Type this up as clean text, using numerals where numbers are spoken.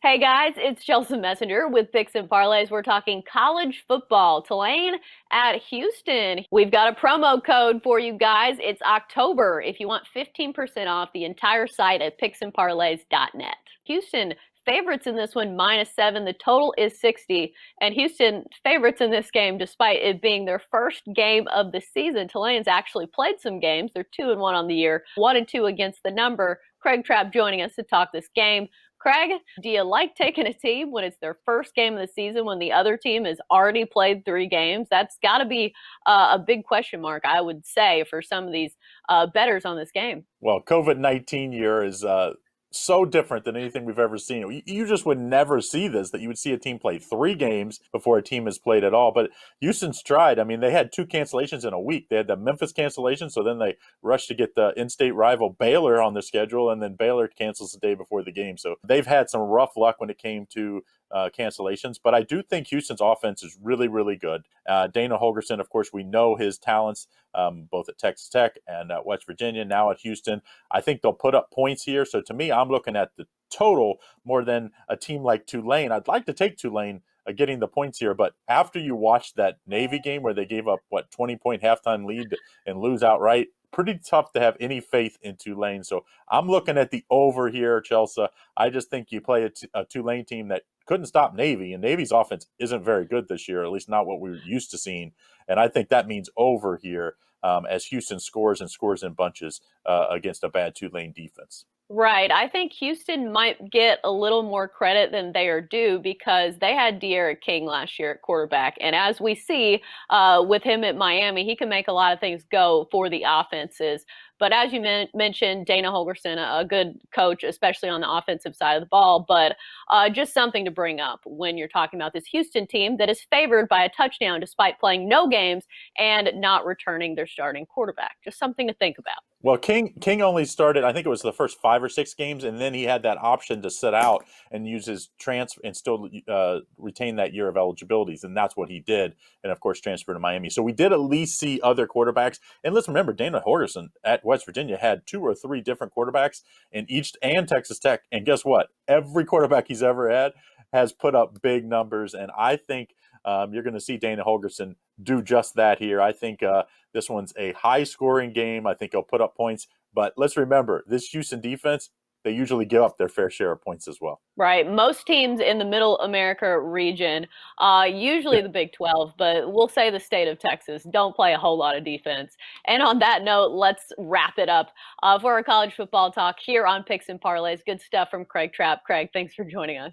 Hey guys, it's Chelsa Messenger with Picks and Parlays. We're talking college football. Tulane at Houston. We've got a promo code for you guys. It's October if you want 15% off the entire site at picksandparlays.net. Houston favorites in this one -7. The total is 60. And Houston favorites in this game despite it being their first game of the season. Tulane's actually played some games. They're 2-1 on the year, 1-2 against the number. Craig Trapp joining us to talk this game. Craig, do you like taking a team when it's their first game of the season when the other team has already played 3 games? That's got to be a big question mark, I would say, for some of these bettors on this game. Well, COVID-19 year is so different than anything we've ever seen. You just would never see this, that you would see a team play 3 games before a team has played at all. But Houston's tried. I mean, they had 2 cancellations in a week. They had the Memphis cancellation, so then they rushed to get the in-state rival Baylor on their schedule, and then Baylor cancels the day before the game. So they've had some rough luck when it came to cancellations. But I do think Houston's offense is really, really good. Dana Holgorsen, of course, we know his talents both at Texas Tech and at West Virginia, now at Houston. I think they'll put up points here. So to me, I'm looking at the total more than a team like Tulane. I'd like to take Tulane getting the points here, but after you watch that Navy game where they gave up, 20-point halftime lead and lose outright, pretty tough to have any faith in Tulane. So I'm looking at the over here, Chelsea. I just think you play a Tulane team that couldn't stop Navy, and Navy's offense isn't very good this year, at least not what we were used to seeing. And I think that means over here as Houston scores and scores in bunches against a bad Tulane defense. Right. I think Houston might get a little more credit than they are due because they had De'Aaron King last year at quarterback. And as we see with him at Miami, he can make a lot of things go for the offenses. But as you mentioned, Dana Holgorsen, a good coach, especially on the offensive side of the ball. But just something to bring up when you're talking about this Houston team that is favored by a touchdown despite playing no games and not returning their starting quarterback. Just something to think about. Well, King only started, I think it was the first 5 or 6 games, and then he had that option to sit out and use his transfer and still retain that year of eligibilities, and that's what he did. And of course, transferred to Miami. So we did at least see other quarterbacks. And let's remember, Dana Holgorsen at West Virginia had 2 or 3 different quarterbacks in each and Texas Tech. And guess what? Every quarterback he's ever had has put up big numbers, and I think you're going to see Dana Holgorsen do just that here. I think this one's a high-scoring game. I think he'll put up points. But let's remember, this Houston defense, they usually give up their fair share of points as well. Right. Most teams in the Middle America region, usually the Big 12, but we'll say the state of Texas, don't play a whole lot of defense. And on that note, let's wrap it up for our college football talk here on Picks and Parlays. Good stuff from Craig Trapp. Craig, thanks for joining us.